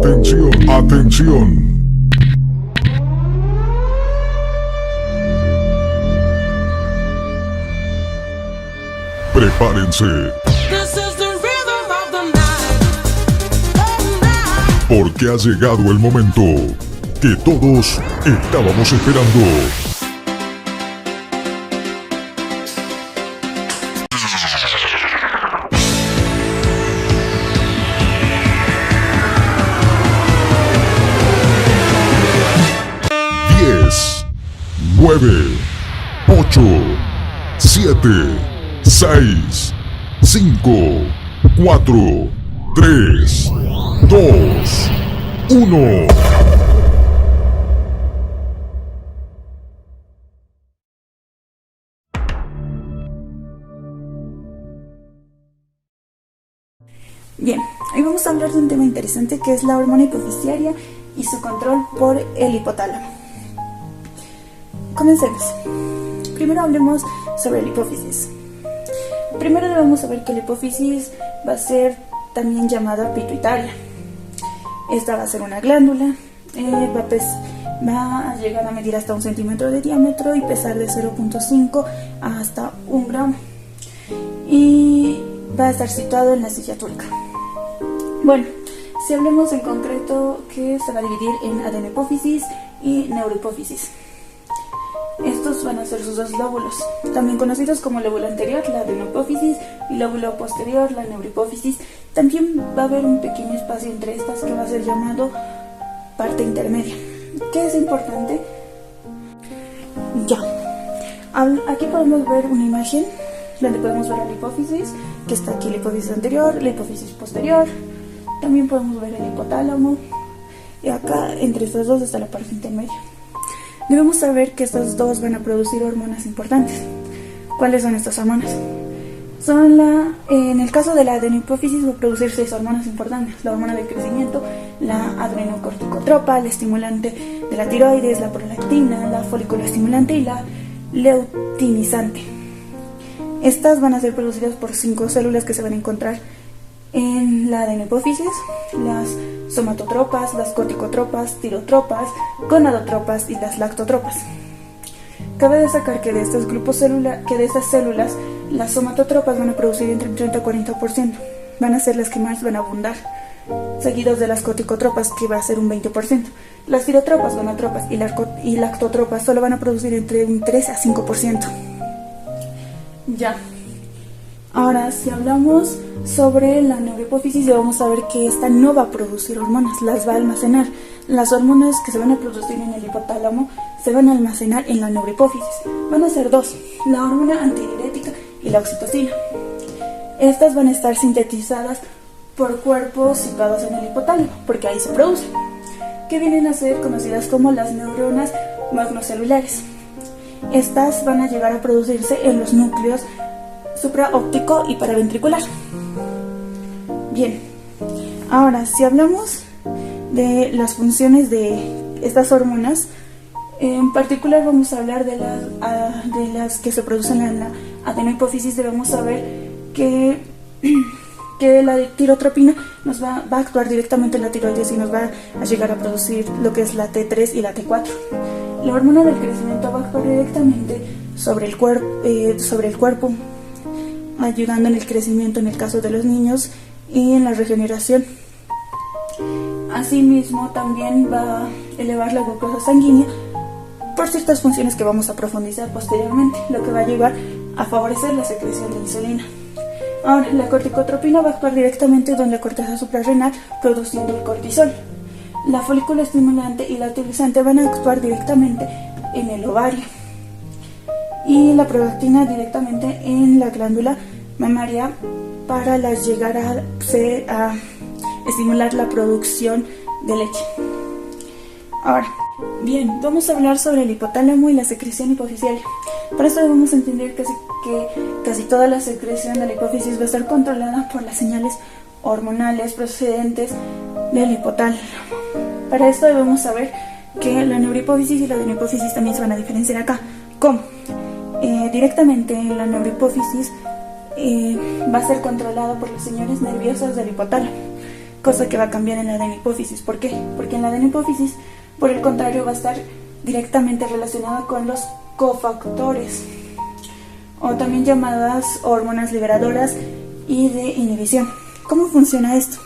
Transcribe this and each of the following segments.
Atención, atención. Prepárense, porque ha llegado el momento que todos estábamos esperando. Diez, 9, 8, 7, 6, 5, 4, 3, 2, 1. Bien, hoy vamos a hablar de un tema interesante que es la hormona hipofisiaria y su control por el hipotálamo. Comencemos. Primero hablemos sobre la hipófisis. Primero debemos saber que la hipófisis va a ser también llamada pituitaria. Esta va a ser una glándula, va a llegar a medir hasta 1 centímetro de diámetro y pesar de 0.5 hasta 1 gramo. Y va a estar situado en la silla turca. Bueno, si hablamos en concreto que se va a dividir en adenohipófisis y neurohipófisis. Estos van a ser sus dos lóbulos, también conocidos como lóbulo anterior, la adenohipófisis, y lóbulo posterior, la neurohipófisis. También va a haber un pequeño espacio entre estas que va a ser llamado parte intermedia. ¿Qué es importante? Ya. Aquí podemos ver una imagen donde podemos ver la hipófisis, que está aquí la hipófisis anterior, la hipófisis posterior. También podemos ver el hipotálamo. Y acá, entre estos dos, está la parte intermedia. Debemos saber que estas dos van a producir hormonas importantes. ¿Cuáles son estas hormonas? En el caso de la adenohipófisis va a producir 6 hormonas importantes: la hormona del crecimiento, la adrenocorticotropa, la estimulante de la tiroides, la prolactina, la folículo estimulante y la leutinizante. Estas van a ser producidas por 5 células que se van a encontrar en la adenohipófisis: las somatotropas, las corticotropas, tirotropas, gonadotropas y las lactotropas. Cabe destacar que de estos grupos de estas células, las somatotropas van a producir entre un 30 y 40%. Van a ser las que más van a abundar, seguidos de las corticotropas, que va a ser un 20%. Las tirotropas, gonadotropas y lactotropas solo van a producir entre un 3 a 5%. Ya. Ahora, si hablamos sobre la neurohipófisis, vamos a ver que esta no va a producir hormonas, las va a almacenar. Las hormonas que se van a producir en el hipotálamo se van a almacenar en la neurohipófisis. Van a ser 2, la hormona antidiurética y la oxitocina. Estas van a estar sintetizadas por cuerpos situados en el hipotálamo, porque ahí se producen, que vienen a ser conocidas como las neuronas magnocelulares. Estas van a llegar a producirse en los núcleos supraóptico y paraventricular. Bien, ahora si hablamos de las funciones de estas hormonas, en particular vamos a hablar de las que se producen en la adenohipófisis. Debemos saber que la tirotropina nos va a actuar directamente en la tiroides y nos va a llegar a producir lo que es la T3 y la T4. La hormona del crecimiento va a actuar directamente sobre el cuerpo, ayudando en el crecimiento en el caso de los niños y en la regeneración. Asimismo, también va a elevar la glucosa sanguínea por ciertas funciones que vamos a profundizar posteriormente, lo que va a llevar a favorecer la secreción de insulina. Ahora, la corticotropina va a actuar directamente donde la corteza suprarrenal, produciendo el cortisol. La folículo estimulante y la utilizante van a actuar directamente en el ovario. Y la prolactina directamente en la glándula mamaria para llegar a estimular la producción de leche. Ahora, bien, vamos a hablar sobre el hipotálamo y la secreción hipofisiaria. Para esto debemos entender que casi toda la secreción de la hipófisis va a estar controlada por las señales hormonales procedentes del hipotálamo. Para esto debemos saber que la neurohipófisis y la adenohipófisis también se van a diferenciar acá. ¿Cómo? Directamente en la neurohipófisis va a ser controlada por las señales nerviosas del hipotálamo. cosa que va a cambiar en la adenipófisis. ¿Por qué? Porque en la adenipófisis, por el contrario, va a estar directamente relacionada con los cofactores, o también llamadas hormonas liberadoras y de inhibición. ¿Cómo funciona esto?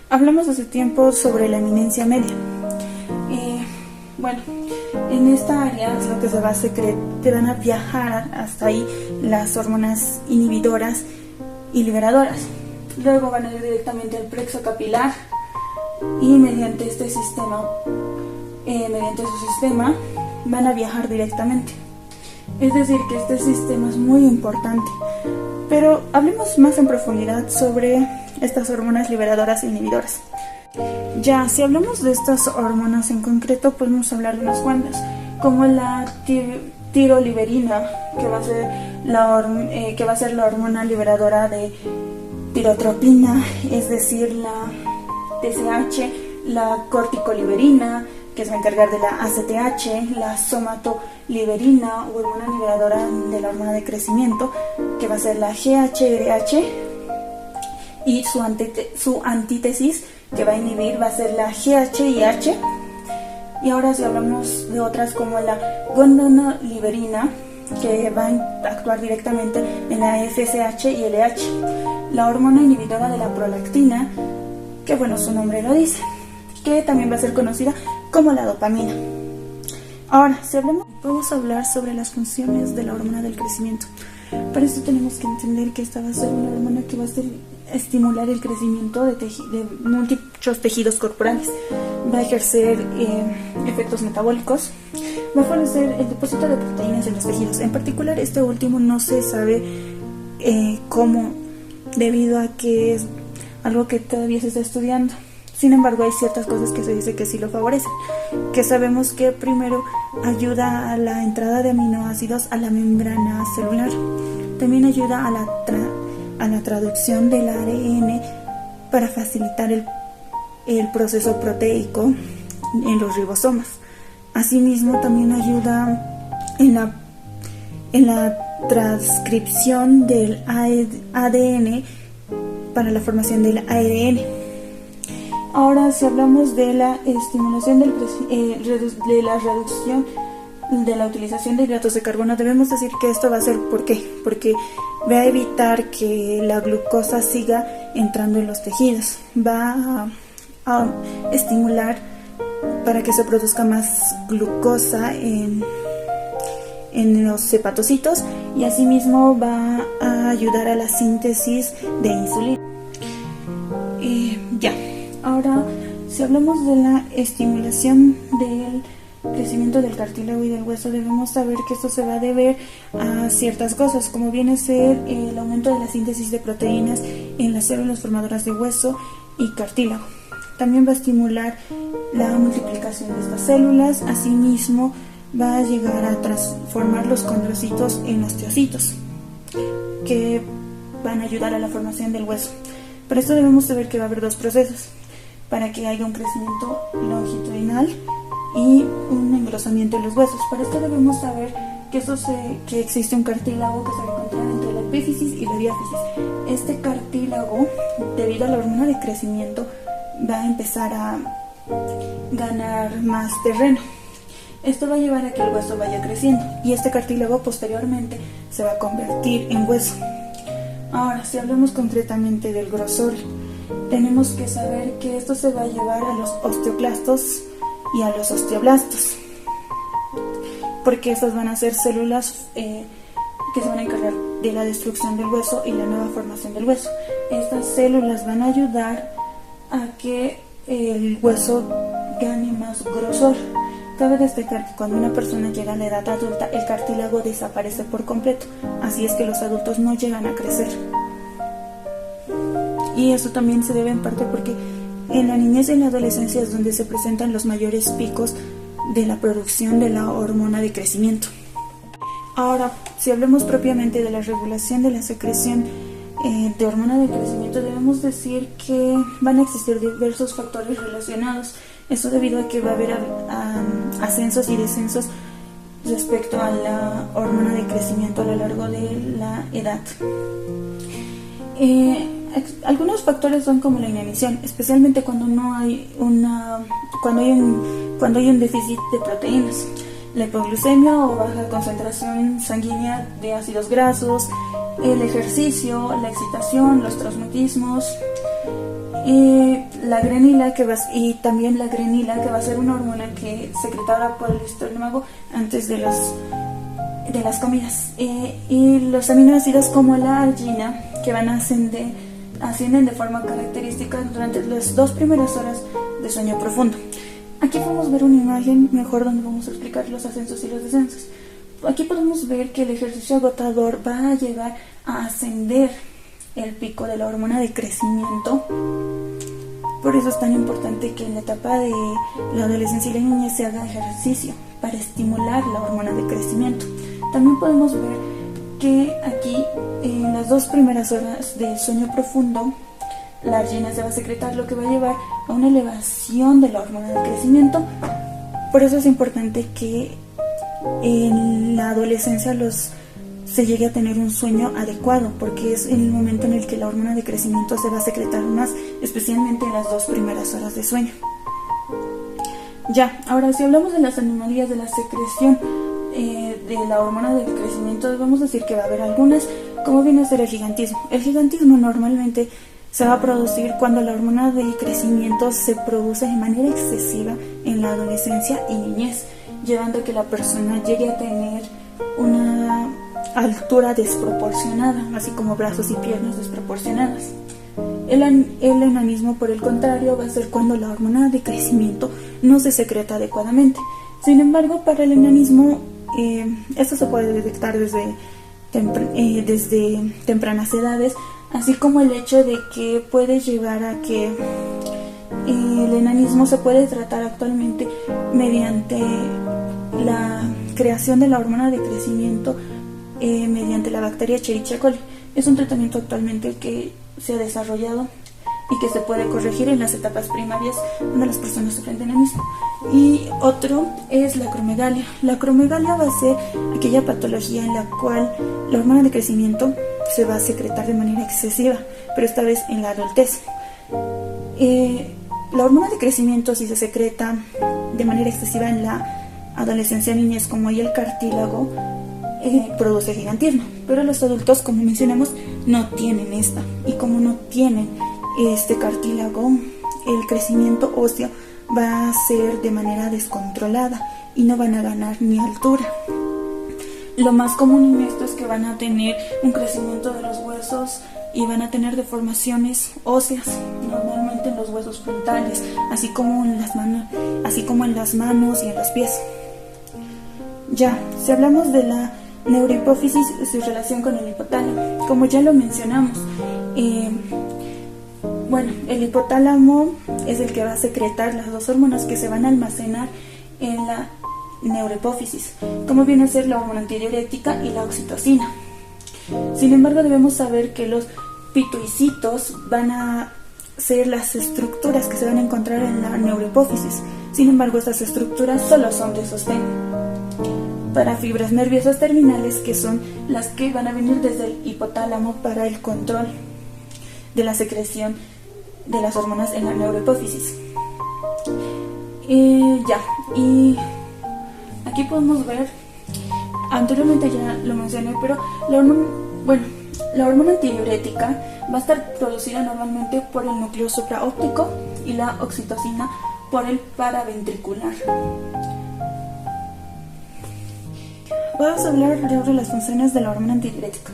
Hablamos hace tiempo sobre la eminencia media. Bueno, en esta área es lo que se va a secretar, te van a viajar hasta ahí las hormonas inhibidoras y liberadoras. Luego van a ir directamente al plexo capilar y mediante este sistema, mediante su sistema, van a viajar directamente. Es decir, que este sistema es muy importante. Pero hablemos más en profundidad sobre estas hormonas liberadoras e inhibidoras. Ya, si hablamos de estas hormonas en concreto, podemos hablar de unas cuantas, como la tiroliberina, que va a ser la hormona liberadora de tirotropina, es decir, la TSH, la corticoliberina, que se va a encargar de la ACTH, la somatoliberina, o hormona liberadora de la hormona de crecimiento, que va a ser la GHRH, y su antítesis, que va a inhibir, va a ser la GHIH. Y ahora si hablamos de otras como la gonadoliberina, que va a actuar directamente en la FSH y LH, la hormona inhibidora de la prolactina, que bueno, su nombre lo dice, que también va a ser conocida como la dopamina. Ahora, si hablamos, podemos hablar sobre las funciones de la hormona del crecimiento. Para eso tenemos que entender que esta va a ser una hormona que va a estimular el crecimiento de muchos tejidos corporales, va a ejercer efectos metabólicos, va a favorecer el depósito de proteínas en los tejidos. En particular, este último no se sabe cómo, debido a que es algo que todavía se está estudiando. Sin embargo, hay ciertas cosas que se dice que sí lo favorecen, que sabemos que primero ayuda a la entrada de aminoácidos a la membrana celular, también ayuda a la traducción del ARN para facilitar el proceso proteico en los ribosomas. Asimismo, también ayuda en la transcripción del ADN para la formación del ARN. Ahora, si hablamos de la estimulación de la reducción de la utilización de hidratos de carbono, debemos decir que esto va a ser, ¿por qué? Porque va a evitar que la glucosa siga entrando en los tejidos, va a estimular para que se produzca más glucosa en los hepatocitos, y asimismo va a ayudar a la síntesis de insulina. Ahora, si hablamos de la estimulación del crecimiento del cartílago y del hueso, debemos saber que esto se va a deber a ciertas cosas, como viene a ser el aumento de la síntesis de proteínas en las células formadoras de hueso y cartílago. También va a estimular la multiplicación de estas células. Asimismo, va a llegar a transformar los condrocitos en osteocitos, que van a ayudar a la formación del hueso. Para esto debemos saber que va a haber dos procesos para que haya un crecimiento longitudinal y un engrosamiento de los huesos. Para esto debemos saber que existe un cartílago que se va a encontrar entre la epífisis y la diáfisis. Este cartílago, debido a la hormona de crecimiento, va a empezar a ganar más terreno. Esto va a llevar a que el hueso vaya creciendo, y este cartílago posteriormente se va a convertir en hueso. Ahora, si hablamos concretamente del grosor, tenemos que saber que esto se va a llevar a los osteoclastos y a los osteoblastos, porque estas van a ser células que se van a encargar de la destrucción del hueso y la nueva formación del hueso. Estas células van a ayudar a que el hueso gane más grosor. Cabe destacar que cuando una persona llega a la edad adulta, el cartílago desaparece por completo, así es que los adultos no llegan a crecer. Y eso también se debe en parte porque en la niñez y en la adolescencia es donde se presentan los mayores picos de la producción de la hormona de crecimiento. Ahora, si hablamos propiamente de la regulación de la secreción de hormona de crecimiento, debemos decir que van a existir diversos factores relacionados. Esto debido a que va a haber ascensos y descensos respecto a la hormona de crecimiento a lo largo de la edad. algunos factores son como la inanición, especialmente cuando cuando hay un déficit de proteínas, la hipoglucemia o baja concentración sanguínea de ácidos grasos, el ejercicio, la excitación, los traumatismos, la grenila y también la grenila, que va a ser una hormona que secretada por el estómago antes de las comidas, y los aminoácidos como la argina, que ascienden de forma característica durante las 2 primeras horas de sueño profundo. Aquí podemos ver una imagen mejor donde vamos a explicar los ascensos y los descensos. Aquí podemos ver que el ejercicio agotador va a llegar a ascender el pico de la hormona de crecimiento. Por eso es tan importante que en la etapa de la adolescencia y la niñez se haga ejercicio para estimular la hormona de crecimiento. También podemos ver que aquí en las 2 primeras horas del sueño profundo la argina se va a secretar, lo que va a llevar a una elevación de la hormona de crecimiento. Por eso es importante que en la adolescencia se llegue a tener un sueño adecuado, porque es el momento en el que la hormona de crecimiento se va a secretar más, especialmente en las 2 primeras horas de sueño. Ya, ahora si hablamos de las anomalías de la secreción de la hormona del crecimiento, vamos a decir que va a haber algunas, como viene a ser el gigantismo. El gigantismo normalmente se va a producir cuando la hormona de crecimiento se produce de manera excesiva en la adolescencia y niñez, llevando a que la persona llegue a tener una altura desproporcionada, así como brazos y piernas desproporcionadas. El enanismo, por el contrario, va a ser cuando la hormona de crecimiento no se secreta adecuadamente. Sin embargo, para el enanismo, esto se puede detectar desde tempranas edades, así como el hecho de que puede llevar a que el enanismo se puede tratar actualmente mediante la creación de la hormona de crecimiento mediante la bacteria Escherichia coli. Es un tratamiento actualmente que se ha desarrollado y que se puede corregir en las etapas primarias donde las personas sufren de enanismo. Y otro es la acromegalia. La acromegalia va a ser aquella patología en la cual la hormona de crecimiento se va a secretar de manera excesiva, pero esta vez en la adultez. La hormona de crecimiento, si se secreta de manera excesiva en la adolescencia, niñez, como hay el cartílago, produce gigantismo, pero los adultos, como mencionamos, no tienen esta, y como no tienen este cartílago, el crecimiento óseo va a ser de manera descontrolada y no van a ganar ni altura. Lo más común en esto es que van a tener un crecimiento de los huesos y van a tener deformaciones óseas, normalmente en los huesos frontales, así como en las manos y en los pies. Ya, si hablamos de la neurohipófisis y su relación con el hipotálamo, como ya lo mencionamos, el hipotálamo es el que va a secretar las 2 hormonas que se van a almacenar en la neurohipófisis, como viene a ser la hormona antidiurética y la oxitocina. Sin embargo, debemos saber que los pituicitos van a ser las estructuras que se van a encontrar en la neurohipófisis. Sin embargo, estas estructuras solo son de sostén para fibras nerviosas terminales, que son las que van a venir desde el hipotálamo para el control de la secreción de las hormonas en la neurohipófisis. Y aquí podemos ver, anteriormente ya lo mencioné, pero la hormona antidiurética va a estar producida normalmente por el núcleo supraóptico y la oxitocina por el paraventricular. Vamos a hablar sobre las funciones de la hormona antidiurética.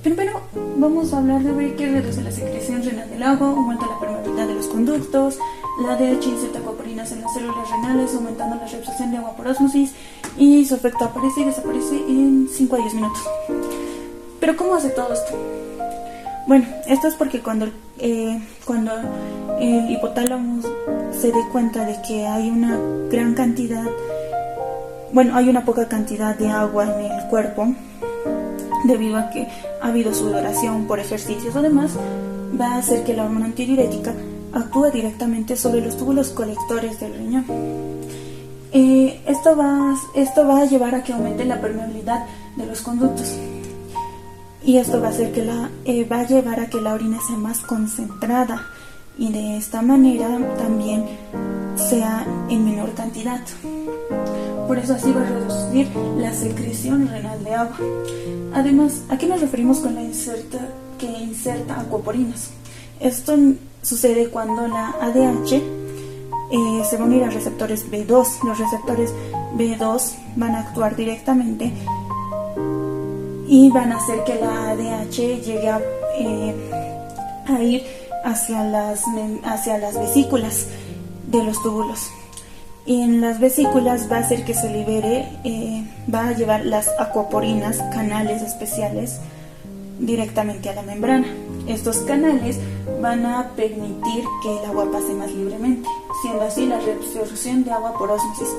Primero vamos a hablar de que reduce la secreción renal del agua, aumenta la permeabilidad de los conductos, la DH inserta acuaporinas en las células renales, aumentando la reabsorción de agua por ósmosis, y su efecto aparece y desaparece en 5 a 10 minutos. ¿Pero cómo hace todo esto? Bueno, esto es porque cuando el hipotálamo se dé cuenta de que hay una poca cantidad de agua en el cuerpo, debido a que ha habido sudoración por ejercicios o demás, va a hacer que la hormona antidiurética actúe directamente sobre los túbulos colectores del riñón. Esto va a llevar a que aumente la permeabilidad de los conductos. y esto va a hacer que va a llevar a que la orina sea más concentrada y de esta manera también sea en menor cantidad. Por eso así va a reducir la secreción renal de agua. Además, ¿a qué nos referimos con que inserta aquaporinas? Esto sucede cuando la ADH se va a unir a receptores B2. Los receptores B2 van a actuar directamente y van a hacer que la ADH llegue a ir hacia las vesículas de los túbulos. Y en las vesículas va a hacer que se libere, va a llevar las aquaporinas, canales especiales, directamente a la membrana. Estos canales van a permitir que el agua pase más libremente, siendo así la reabsorción de agua por ósmosis.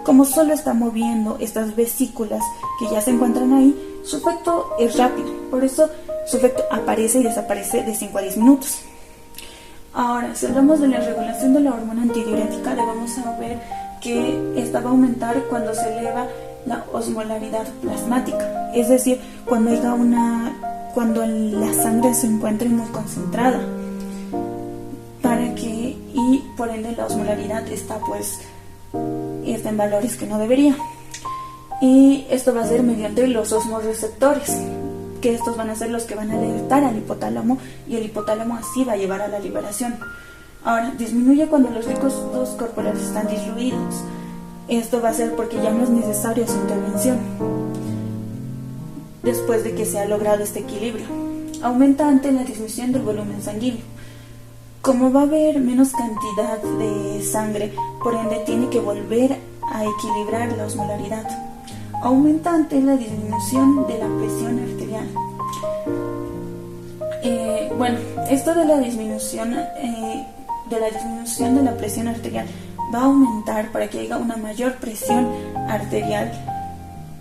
Como solo está moviendo estas vesículas que ya se encuentran ahí, su efecto es rápido, por eso su efecto aparece y desaparece de 5 a 10 minutos. Ahora, si hablamos de la regulación de la hormona antidiurética, debemos saber que esta va a aumentar cuando se eleva la osmolaridad plasmática, es decir, cuando la sangre se encuentre muy concentrada, y por ende la osmolaridad está en valores que no debería. Y esto va a ser mediante los osmorreceptores, que estos van a ser los que van a alertar al hipotálamo, y el hipotálamo así va a llevar a la liberación. Ahora, disminuye cuando los líquidos corporales están diluidos. Esto va a ser porque ya no es necesaria su intervención después de que se ha logrado este equilibrio. Aumenta ante la disminución del volumen sanguíneo. Como va a haber menos cantidad de sangre, por ende tiene que volver a equilibrar la osmolaridad. Aumenta ante la disminución de la presión arterial. Esto de la disminución de la presión arterial va a aumentar para que haya una mayor presión arterial,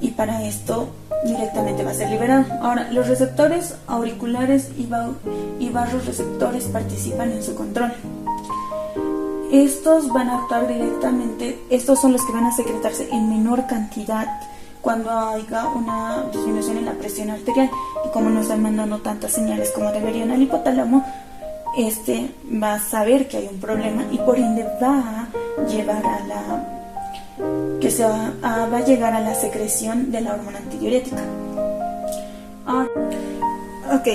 y para esto directamente va a ser liberado. Ahora, los receptores auriculares y vasoreceptores participan en su control. Estos van a actuar directamente, estos son los que van a secretarse en menor cantidad cuando haya una disminución en la presión arterial, y como no están mandando tantas señales como deberían al hipotálamo, este va a saber que hay un problema y por ende va a llevar va a llegar a la secreción de la hormona antidiurética.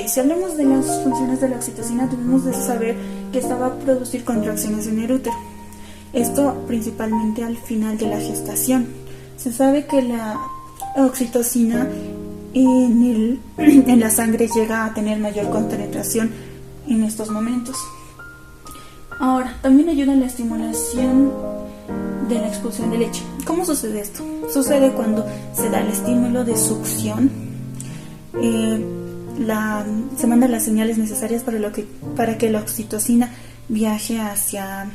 Si hablamos de las funciones de la oxitocina, debemos de saber que esta va a producir contracciones en el útero. Esto principalmente al final de la gestación. Se sabe que la oxitocina en la sangre llega a tener mayor concentración en estos momentos. Ahora, también ayuda en la estimulación de la expulsión de leche. ¿Cómo sucede esto? Sucede cuando se da el estímulo de succión, se mandan las señales necesarias para que la oxitocina viaje hacia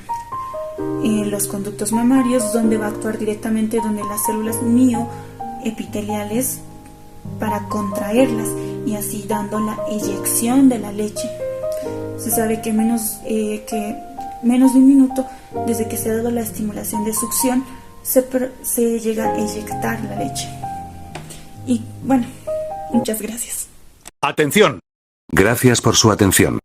los conductos mamarios, donde va a actuar directamente donde las células mioepiteliales para contraerlas y así dando la eyección de la leche. Se sabe que menos de un minuto desde que se ha dado la estimulación de succión se llega a eyectar la leche. Y bueno, muchas gracias. ¡Atención! Gracias por su atención.